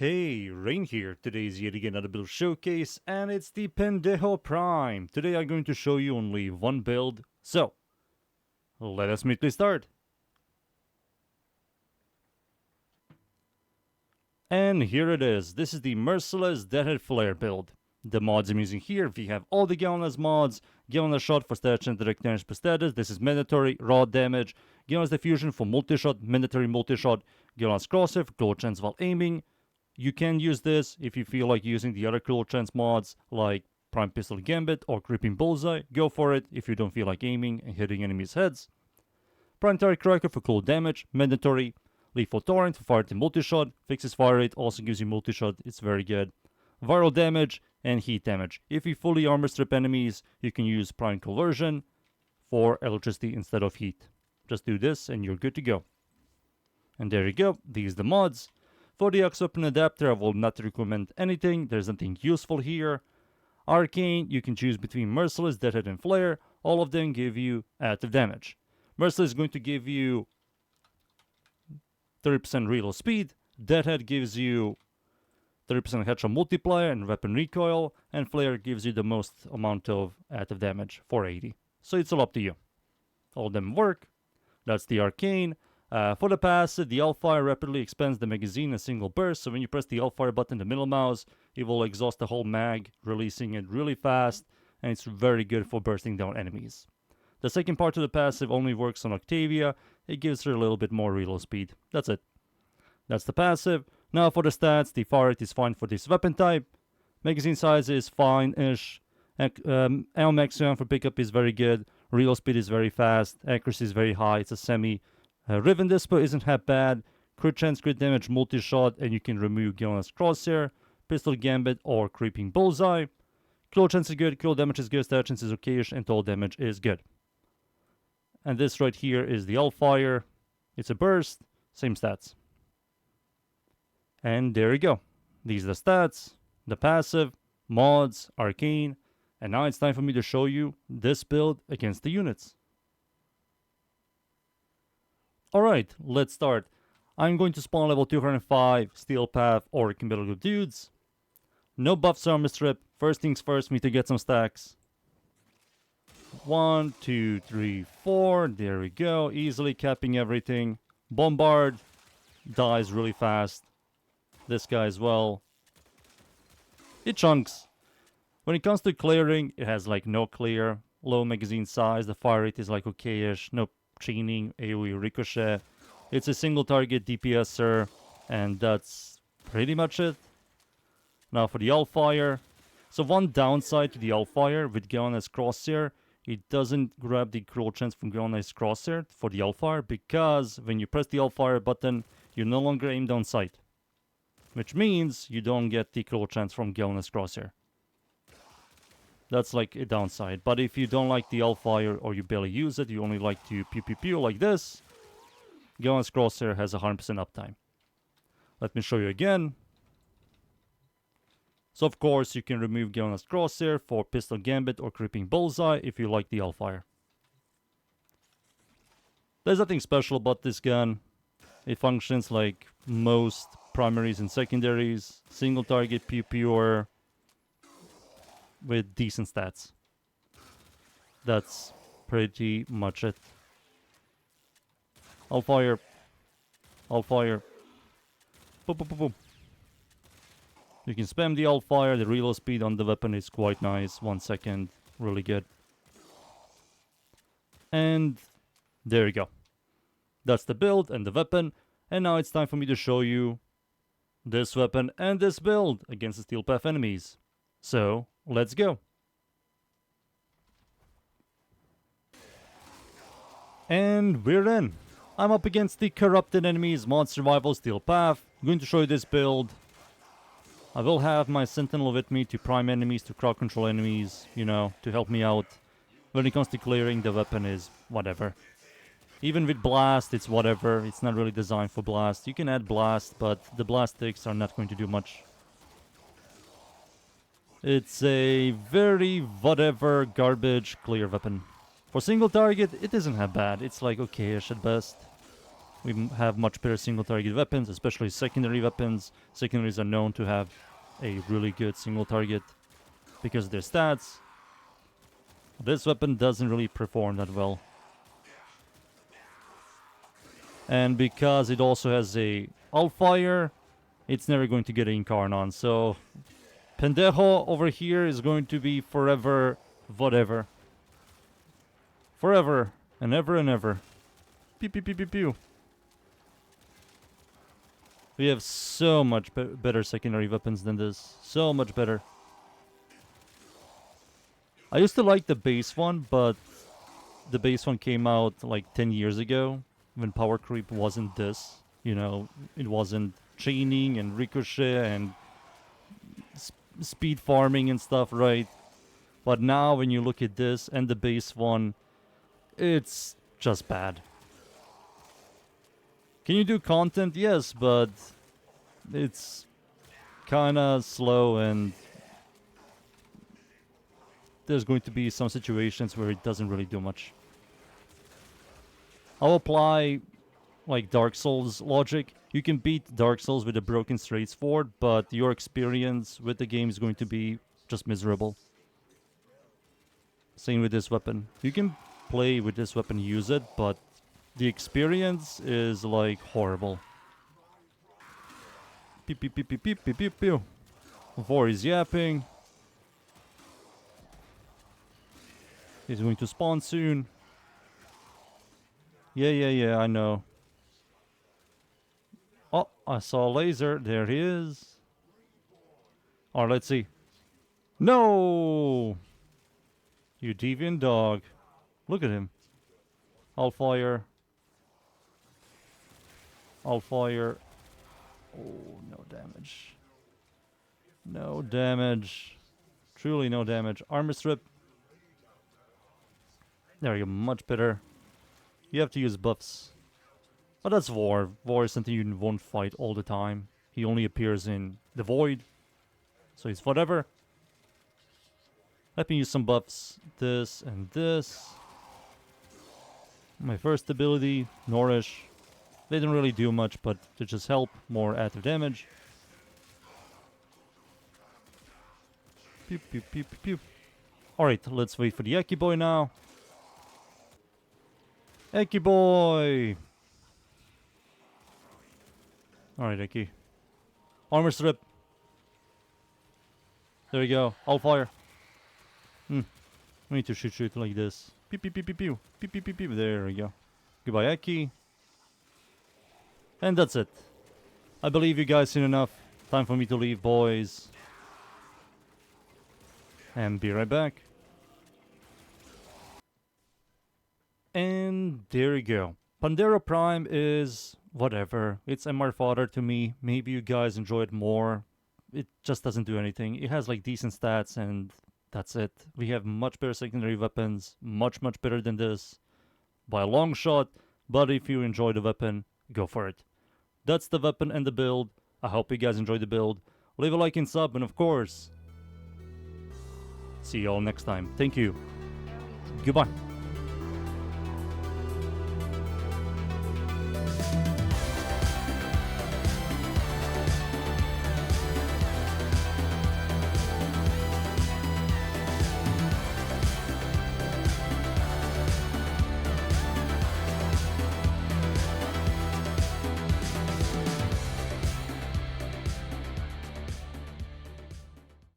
Hey, Rain here. Today is yet again another build showcase, and it's the Pandero Prime. Today I'm going to show you only one build, so let us immediately start. And here it is. This is the Merciless Deadhead Flare build. The mods I'm using here, we have all the Galvanized mods, Galvanized Shot for stat and direct damage per status. This is mandatory, raw damage, Galvanized Diffusion for multi-shot, mandatory multi-shot, Galvanized Crosshair for close chance while aiming. You can use this if you feel like using the other close chance mods like Prime Pistol Gambit or Creeping Bullseye. Go for it if you don't feel like aiming and hitting enemies' heads. Prime Target Cracker for cold damage, mandatory. Lethal Torrent for fire rate and multi-shot, fixes fire rate, also gives you multi-shot, it's very good. Viral damage and heat damage. If you fully armor strip enemies, you can use Prime Conversion for electricity instead of heat. Just do this and you're good to go. And there you go, these are the mods. For the Axe Weapon Adapter, I will not recommend anything, there's nothing useful here. Arcane, you can choose between Merciless, Deadhead, and Flare. All of them give you active damage. Merciless is going to give you 30% reload speed, Deadhead gives you 30% headshot multiplier and weapon recoil, and Flare gives you the most amount of active damage, 480. So it's all up to you. All of them work. That's the Arcane. For the passive, the L-Fire rapidly expands the magazine in a single burst, so when you press the L-Fire button in the middle mouse, it will exhaust the whole mag, releasing it really fast, and it's very good for bursting down enemies. The second part of the passive only works on Octavia. It gives her a little bit more reload speed. That's it. That's the passive. Now for the stats, the fire rate is fine for this weapon type. Magazine size is fine-ish. Ammo maximum for pickup is very good. Reload speed is very fast. Accuracy is very high. It's a semi. Riven Dispo isn't that bad. Crit chance, crit damage, multi-shot, and you can remove Galvanized Crosshair, Pistol Gambit, or Creeping Bullseye. Kill chance is good. Kill damage is good. Stat chance is okayish, and total damage is good. And this right here is the L-Fire. It's a burst, same stats. And there you go. These are the stats, the passive, mods, arcane, and now it's time for me to show you this build against the units. Alright, let's start. I'm going to spawn level 205, Steel Path, or Competitive Dudes. No buffs armor strip. First things first, we need to get some stacks. 1, 2, 3, 4. There we go. Easily capping everything. Bombard dies really fast. This guy as well. It chunks. When it comes to clearing, it has like no clear. Low magazine size. The fire rate is like okay-ish. No chaining, AoE ricochet. It's a single target DPSer. And that's pretty much it. Now for the L-Fire. So one downside to the L-Fire with Galvanized Crosshair, it doesn't grab the cruel chance from Galvanized Crosshair for the L-Fire, because when you press the L-Fire button, you no longer aim down sight. Which means you don't get the cruel chance from Galvanized Crosshair. That's like a downside. But if you don't like the L-Fire or you barely use it, you only like to pew pew pew like this, Galvanized Crosshair has 100% uptime. Let me show you again. So of course you can remove Galvanized Crosshair for Pistol Gambit or Creeping Bullseye if you like the L-Fire. There's nothing special about this gun. It functions like most primaries and secondaries. Single target, pure, with decent stats. That's pretty much it. L-Fire. L-Fire. Boom, boom, boom, boom. You can spam the L-Fire. The reload speed on the weapon is quite nice. 1 second. Really good. And there you go. That's the build and the weapon. And now it's time for me to show you this weapon and this build against the Steel Path enemies. So, let's go. And we're in. I'm up against the Corrupted Enemies Mod Survival Steel Path. I'm going to show you this build. I will have my Sentinel with me to prime enemies, to crowd control enemies, you know, to help me out. When it comes to clearing, the weapon is whatever. Even with Blast, it's whatever. It's not really designed for Blast. You can add Blast, but the Blast sticks are not going to do much. It's a very whatever garbage clear weapon. For single target, it isn't that bad. It's like okay-ish at best. have much better single target weapons, especially secondary weapons. Secondaries are known to have a really good single target because of their stats. This weapon doesn't really perform that well. And because it also has a All-Fire, it's never going to get an Incarnon. So Pandero over here is going to be forever whatever. Forever and ever and ever. Pew pew pew pew pew. We have so much better secondary weapons than this. So much better. I used to like the base one, but the base one came out like 10 years ago when power creep wasn't this. You know, it wasn't chaining and ricochet and speed farming and stuff, right? But now when you look at this and the base one, it's just bad. Can you do content? Yes, but it's kinda slow and there's going to be some situations where it doesn't really do much. I'll apply like Dark Souls logic. You can beat Dark Souls with a broken straight sword, but your experience with the game is going to be just miserable. Same with this weapon. You can play with this weapon, use it, but the experience is like horrible. Pew pew pew pew pew pew pew pew. Vor is yapping. He's going to spawn soon. Yeah, I know. Oh, I saw a laser. There he is. Alright, let's see. No! You deviant dog. Look at him. I'll fire. I'll fire. Oh, no damage. No damage. Truly no damage. Armor strip. There you go, much better. You have to use buffs. But that's War. War is something you won't fight all the time. He only appears in the Void. So he's whatever. Let me use some buffs. This and this. My first ability, Nourish. They don't really do much, but they just help. More active damage. Pew pew pew pew pew. Alright, let's wait for the Eki Boy now. Eki Boy! Alright, Eki. Armor strip. There we go. I'll fire. We need to shoot like this. Pew pew pew pew pew. Pew pew pew pew. There we go. Goodbye, Eki. And that's it. I believe you guys seen enough. Time for me to leave, boys. And be right back. And there you go. Pandero Prime is whatever. It's MR fodder to me. Maybe you guys enjoy it more. It just doesn't do anything. It has like decent stats and that's it. We have much better secondary weapons. Much better than this. By a long shot. But if you enjoy the weapon, go for it. That's the weapon and the build. I hope you guys enjoyed the build. Leave a like and sub, and of course, see you all next time. Thank you. Goodbye.